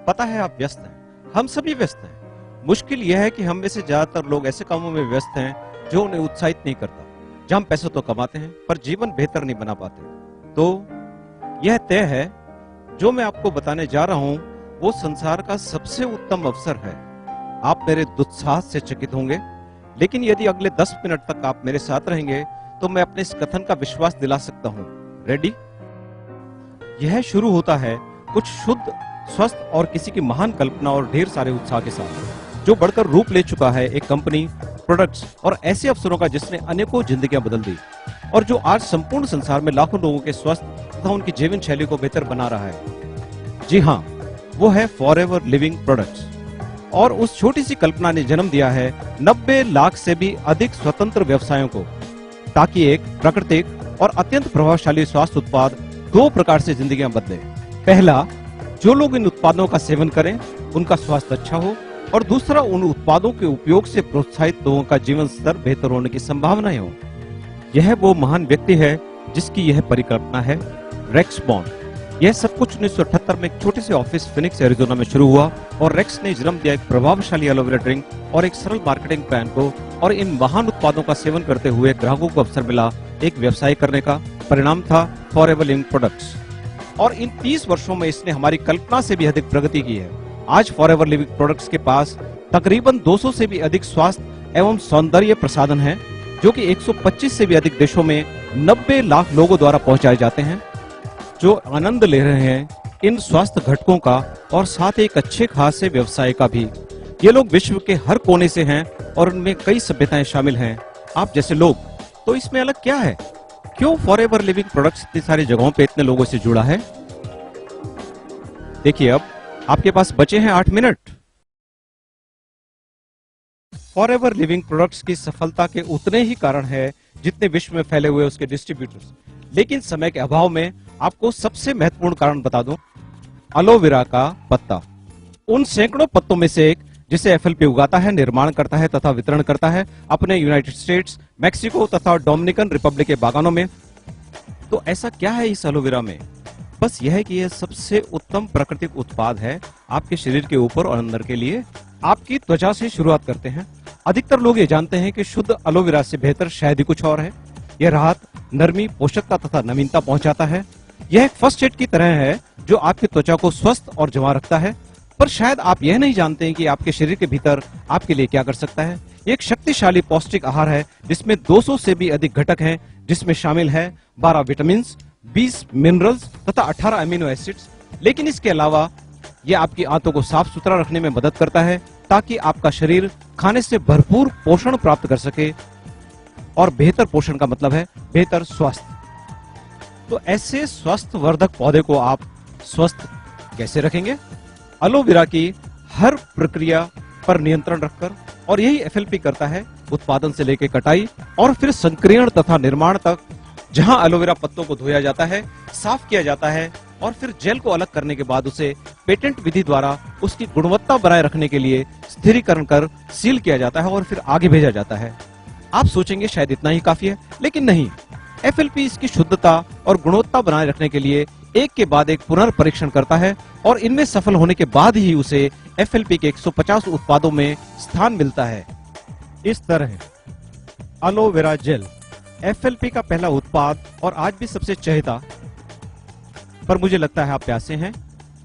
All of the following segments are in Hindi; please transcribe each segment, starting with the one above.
पता है आप व्यस्त हैं, हम सभी व्यस्त हैं। मुश्किल यह है कि हम में से ज्यादातर लोग ऐसे कामों में व्यस्त हैं जो उन्हें उत्साहित नहीं करता, जहां हम पैसे तो कमाते हैं पर जीवन बेहतर नहीं बना पाते। तो यह तय है, जो मैं आपको बताने जा रहा हूं वो संसार का सबसे उत्तम अवसर है। आप मेरे दुस्साहस से चकित होंगे, लेकिन यदि अगले 10 मिनट तक आप मेरे साथ रहेंगे तो मैं अपने इस कथन का विश्वास दिला सकता हूं। रेडी? यह शुरू होता है कुछ शुद्ध, स्वस्थ और किसी की महान कल्पना और ढेर सारे उत्साह के साथ, जो बढ़कर रूप ले चुका है एक कंपनी, प्रोडक्ट्स और ऐसे अवसरों का जिसने अनेकों जिंदगियां बदल दी और जो आज संपूर्ण संसार में लाखों लोगों के स्वस्थ तथा उनकी जीवन शैली को बेहतर बना रहा है। जी हाँ, वो है फॉरएवर लिविंग प्रोडक्ट्स। और उस छोटी सी कल्पना ने जन्म दिया है 90 लाख से भी अधिक स्वतंत्र व्यवसायों को, ताकि एक प्राकृतिक और अत्यंत प्रभावशाली स्वास्थ्य उत्पाद 2 प्रकार से जिंदगियां बदले। पहला, जो लोग इन उत्पादों का सेवन करें उनका स्वास्थ्य अच्छा हो, और दूसरा, उन उत्पादों के उपयोग से प्रोत्साहित लोगों का जीवन स्तर बेहतर होने की संभावनाएं हो। यह वो महान व्यक्ति है जिसकी यह परिकल्पना है, रेक्स बॉन्ड। यह सब कुछ 1978 में एक छोटे से ऑफिस फिनिक्स एरिजोना में शुरू हुआ और रेक्स ने जन्म दिया एक प्रभावशाली एलोवेरा ड्रिंक और एक सरल मार्केटिंग प्लान को, और इन महान उत्पादों का सेवन करते हुए ग्राहकों को अवसर मिला एक व्यवसाय करने का। परिणाम था फॉरएवर लिविंग प्रोडक्ट्स। और इन 30 वर्षों में इसने हमारी कल्पना से भी अधिक प्रगति की है। आज फॉरएवर लिविंग प्रोडक्ट्स के पास तकरीबन 200 से भी अधिक स्वास्थ्य एवं सौंदर्य प्रसाधन हैं, जो कि 125 से भी अधिक देशों में 90 लाख लोगों द्वारा पहुंचाए जाते हैं, जो आनंद ले रहे हैं इन स्वास्थ्य घटकों का और साथ ही एक अच्छे खासे व्यवसाय का भी। ये लोग विश्व के हर कोने से हैं और उनमें कई सभ्यताएं शामिल हैं, आप जैसे लोग। तो इसमें अलग क्या है? क्यों फॉरएवर लिविंग प्रोडक्ट्स इतनी सारी जगहों पे इतने लोगों से जुड़ा है? देखिए, अब आपके पास बचे हैं 8 मिनट। फॉरएवर लिविंग प्रोडक्ट्स की सफलता के उतने ही कारण है जितने विश्व में फैले हुए उसके डिस्ट्रीब्यूटर्स। लेकिन समय के अभाव में आपको सबसे महत्वपूर्ण कारण बता दूं, एलोवेरा का पत्ता। उन सैकड़ों पत्तों में से एक जिसे एफएलपी उगाता है, निर्माण करता है तथा वितरण करता है अपने यूनाइटेड स्टेट्स, मैक्सिको तथा डोमिनिकन रिपब्लिक के बागानों में। तो ऐसा क्या है इस एलोवेरा में? बस यह है कि यह सबसे उत्तम प्राकृतिक उत्पाद है आपके शरीर के ऊपर और अंदर के लिए। आपकी त्वचा से शुरुआत करते हैं। अधिकतर लोग ये जानते हैं कि शुद्ध एलोवेरा से बेहतर शायद ही कुछ और है। यह राहत, नरमी, पोषकता तथा नवीनता पहुंचाता है। यह एक फर्स्ट एड की तरह है जो आपकी त्वचा को स्वस्थ और जमा रखता है। पर शायद आप यह नहीं जानते हैं कि आपके शरीर के भीतर आपके लिए क्या कर सकता है। ये एक शक्तिशाली पौष्टिक आहार है जिसमें 200 से भी अधिक घटक हैं, जिसमें शामिल है 12 विटामिन, 20 मिनरल्स तथा 18 अमीनो एसिड्स। लेकिन इसके अलावा यह आपकी आंतों को साफ सुथरा रखने में मदद करता है ताकि आपका शरीर खाने से भरपूर पोषण प्राप्त कर सके। और बेहतर पोषण का मतलब है बेहतर स्वास्थ्य। तो ऐसे स्वस्थ वर्धक पौधे को आप स्वस्थ कैसे रखेंगे? एलोवेरा की हर प्रक्रिया पर नियंत्रण रखकर, और यही एफएलपी करता है, उत्पादन से लेकर कटाई और फिर संक्रियण तथा निर्माण तक। जहां एलोवेरा पत्तों को धोया जाता है, साफ किया जाता है और फिर जेल को अलग करने के बाद उसे पेटेंट विधि द्वारा उसकी गुणवत्ता बनाए रखने के लिए स्थिरीकरण कर सील किया जाता है और फिर आगे भेजा जाता है। आप सोचेंगे शायद इतना ही काफी है, लेकिन नहीं। एफएलपी इसकी शुद्धता और गुणवत्ता बनाए रखने के लिए एक के बाद एक पुनर्परीक्षण करता है और इनमें सफल होने के बाद ही उसे एफएलपी के 150 उत्पादों में स्थान मिलता है। इस तरह एलोवेरा जेल एफएलपी का पहला उत्पाद और आज भी सबसे चहेता। पर मुझे लगता है आप प्यासे हैं,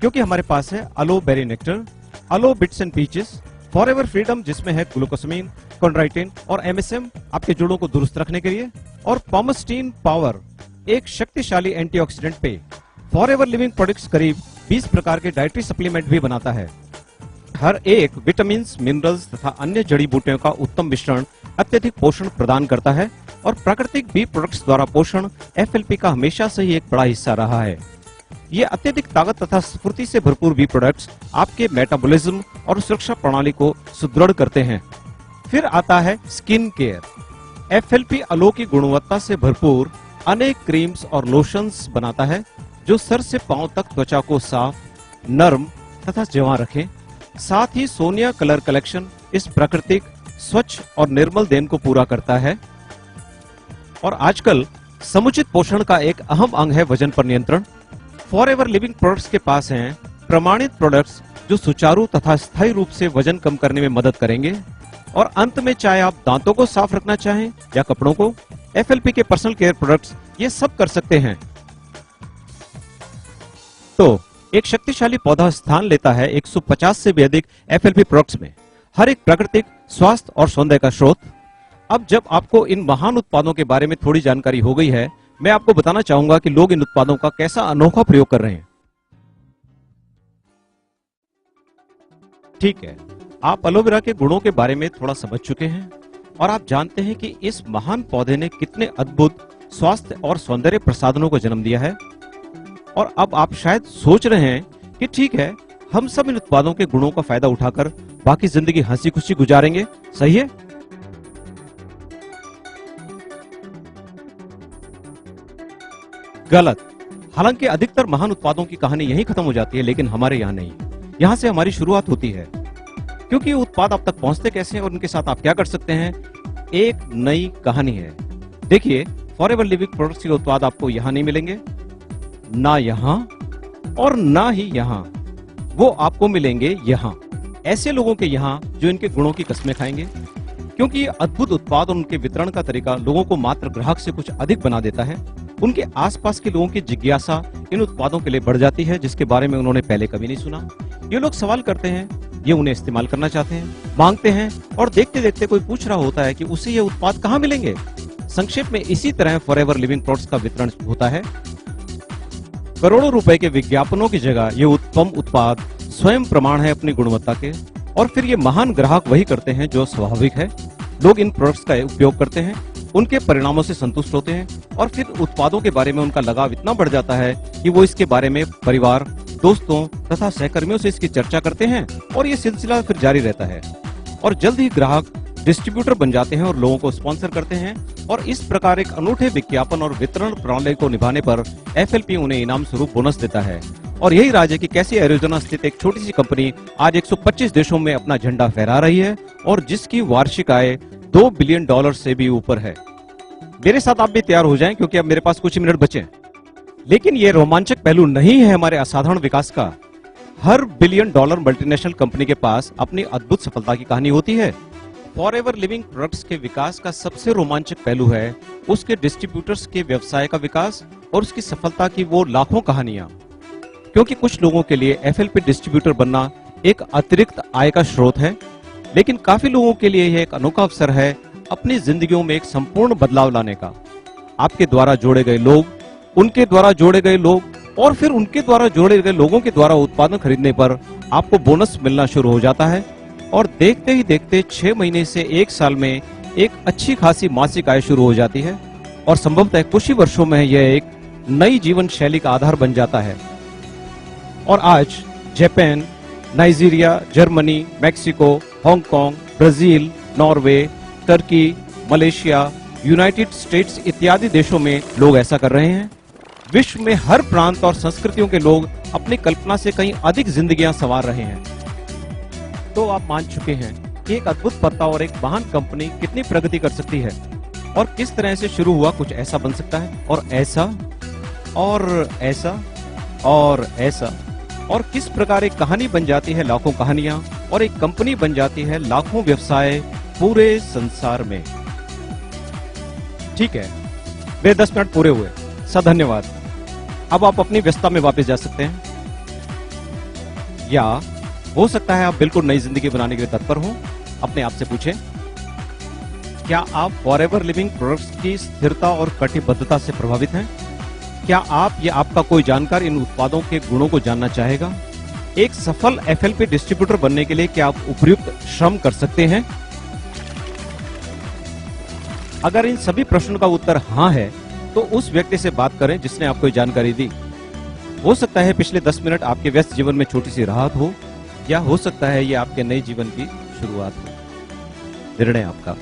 क्योंकि हमारे पास है aloe berry nectar, aloe bits and peaches, forever freedom जिसमें है ग्लूकोसामिन, कॉन्ड्राइटिन और एमएसएम आपके जोड़ों को दुरुस्त रखने के लिए, और पॉमस्टीन पावर एक शक्तिशाली एंटीऑक्सीडेंट पेय। फॉरएवर लिविंग प्रोडक्ट्स करीब 20 प्रकार के डाइटरी सप्लीमेंट भी बनाता है। हर एक विटामिन, मिनरल्स तथा अन्य जड़ी बूटियों का उत्तम मिश्रण अत्यधिक पोषण प्रदान करता है, और प्राकृतिक बी प्रोडक्ट्स द्वारा पोषण एफएलपी का हमेशा से ही एक बड़ा हिस्सा रहा है। ये अत्यधिक ताकत तथा स्फूर्ति से भरपूर बी प्रोडक्ट्स आपके मेटाबॉलिज्म और सुरक्षा प्रणाली को सुदृढ़ करते हैं। फिर आता है स्किन केयर। एफएलपी एलो की गुणवत्ता से भरपूर अनेक क्रीम्स और लोशंस बनाता है जो सर से पांव तक त्वचा को साफ, नर्म तथा जमा रखें। साथ ही सोनिया कलर कलेक्शन इस प्राकृतिक, स्वच्छ और निर्मल देन को पूरा करता है। और आजकल समुचित पोषण का एक अहम अंग है वजन पर नियंत्रण। फॉरएवर लिविंग प्रोडक्ट्स के पास हैं प्रमाणित प्रोडक्ट्स जो सुचारू तथा स्थायी रूप से वजन कम करने में मदद करेंगे। और अंत में चाहे आप दांतों को साफ रखना चाहें या कपड़ों को, FLP के पर्सनल केयर प्रोडक्ट्स ये सब कर सकते हैं। तो एक शक्तिशाली पौधा स्थान लेता है 150 से भी अधिक FLP प्रोडक्ट्स में, हर एक प्राकृतिक स्वास्थ्य और सौंदर्य का स्रोत। अब जब आपको इन महान उत्पादों के बारे में थोड़ी जानकारी हो गई है, मैं आपको बताना चाहूंगा कि लोग इन उत्पादों का कैसा अनोखा प्रयोग कर रहे हैं। ठीक है, आप एलोवेरा के गुणों के बारे में थोड़ा समझ चुके हैं और आप जानते हैं कि इस महान पौधे ने कितने अद्भुत स्वास्थ्य और सौंदर्य प्रसाधनों को जन्म दिया है। और अब आप शायद सोच रहे हैं कि ठीक है, हम सब इन उत्पादों के गुणों का फायदा उठाकर बाकी जिंदगी हंसी खुशी गुजारेंगे, सही है? गलत। हालांकि अधिकतर महान उत्पादों की कहानी यहीं खत्म हो जाती है, लेकिन हमारे यहाँ नहीं। यहाँ से हमारी शुरुआत होती है। क्योंकि ये उत्पाद आप तक पहुंचते कैसे हैं और उनके साथ आप क्या कर सकते हैं, एक नई कहानी है। देखिए, फॉरएवर लिविंग प्रोडक्ट्स के उत्पाद आपको यहाँ नहीं मिलेंगे, ना यहाँ और ना ही यहाँ। वो आपको मिलेंगे यहाँ, ऐसे लोगों के यहाँ जो इनके गुणों की कस्में खाएंगे। क्योंकि ये अद्भुत उत्पाद और उनके वितरण का तरीका लोगों को मात्र ग्राहक से कुछ अधिक बना देता है। उनके आसपास के लोगों की जिज्ञासा इन उत्पादों के लिए बढ़ जाती है, जिसके बारे में उन्होंने पहले कभी नहीं सुना। ये लोग सवाल करते हैं, ये उन्हें इस्तेमाल करना चाहते हैं, मांगते हैं, और देखते देखते कोई पूछ रहा होता है कि उसे ये उत्पाद कहाँ मिलेंगे। संक्षेप में इसी तरह फॉरएवर लिविंग प्रोडक्ट्स का वितरण होता है। करोड़ों रुपए के विज्ञापनों की जगह ये उत्तम उत्पाद स्वयं प्रमाण है अपनी गुणवत्ता के। और फिर ये महान ग्राहक वही करते हैं जो स्वाभाविक है। लोग इन प्रोडक्ट्स का उपयोग करते हैं, उनके परिणामों से संतुष्ट होते हैं, और फिर उत्पादों के बारे में उनका लगाव इतना बढ़ जाता है कि वो इसके बारे में परिवार, दोस्तों तथा सहकर्मियों से इसकी चर्चा करते हैं, और ये सिलसिला फिर जारी रहता है। और जल्द ही ग्राहक डिस्ट्रीब्यूटर बन जाते हैं और लोगों को स्पॉन्सर करते हैं। और इस प्रकार एक अनूठे विज्ञापन और वितरण प्रणाली को निभाने पर FLP उन्हें इनाम स्वरूप बोनस देता है। और यही राज है कि कैसे एरिज़ोना स्थित एक छोटी सी कंपनी आज 125 देशों में अपना झंडा फहरा रही है और जिसकी वार्षिक आय $2 बिलियन से भी ऊपर है। मेरे साथ आप भी तैयार हो जाएं, क्योंकि अब मेरे पास कुछ ही मिनट बचे हैं। लेकिन ये रोमांचक पहलू नहीं है हमारे असाधारण विकास का। हर $1 बिलियन मल्टीनेशनल कंपनी के पास अपनी अद्भुत सफलता की कहानी होती है। फॉरएवर लिविंग प्रोडक्ट्स के विकास का सबसे रोमांचक पहलू है उसके डिस्ट्रीब्यूटर्स के व्यवसाय का विकास और उसकी सफलता की वो लाखों कहानियां। क्योंकि कुछ लोगों के लिए FLP डिस्ट्रीब्यूटर बनना एक अतिरिक्त आय का स्रोत है, लेकिन काफी लोगों के लिए यह एक अनोखा अवसर है अपनी जिंदगियों में एक संपूर्ण बदलाव लाने का। आपके द्वारा जोड़े गए लोग, उनके द्वारा जोड़े गए लोग और फिर उनके द्वारा जोड़े गए लोगों के द्वारा उत्पादन खरीदने पर आपको बोनस मिलना शुरू हो जाता है। और देखते ही देखते 6 महीने से 1 साल में एक अच्छी खासी मासिक आय शुरू हो जाती है। और संभवतः कुछ ही वर्षों में यह एक नई जीवन शैली का आधार बन जाता है। और आज Japan, Nigeria, Germany, Mexico, Hong Kong, Brazil, Norway, Turkey, Malaysia, United states इत्यादि देशों में लोग ऐसा कर रहे हैं। विश्व में हर प्रांत और संस्कृतियों के लोग अपनी कल्पना से कहीं अधिक जिंदगियां संवार रहे हैं। तो आप मान चुके हैं कि एक अद्भुत पत्ता और एक महान कंपनी कितनी प्रगति कर सकती है और किस तरह से शुरू हुआ कुछ ऐसा बन सकता है, और ऐसा और ऐसा और ऐसा, और किस प्रकार एक कहानी बन जाती है लाखों कहानियां, और एक कंपनी बन जाती है लाखों व्यवसाय पूरे संसार में। ठीक है, मेरे 10 मिनट पूरे हुए। धन्यवाद। अब आप अपनी व्यस्तता में वापस जा सकते हैं, या हो सकता है आप बिल्कुल नई जिंदगी बनाने के लिए तत्पर हो। अपने आप से पूछें, क्या आप फॉरएवर लिविंग प्रोडक्ट्स की स्थिरता और कटिबद्धता से प्रभावित हैं? क्या आप या आपका कोई जानकार इन उत्पादों के गुणों को जानना चाहेगा? एक सफल FLP डिस्ट्रीब्यूटर बनने के लिए क्या आप उपयुक्त श्रम कर सकते हैं? अगर इन सभी प्रश्नों का उत्तर हाँ है, तो उस व्यक्ति से बात करें जिसने आपको जानकारी दी। हो सकता है पिछले 10 मिनट आपके व्यस्त जीवन में छोटी सी राहत हो, या हो सकता है ये आपके नए जीवन की शुरुआत हो। निर्णय आपका।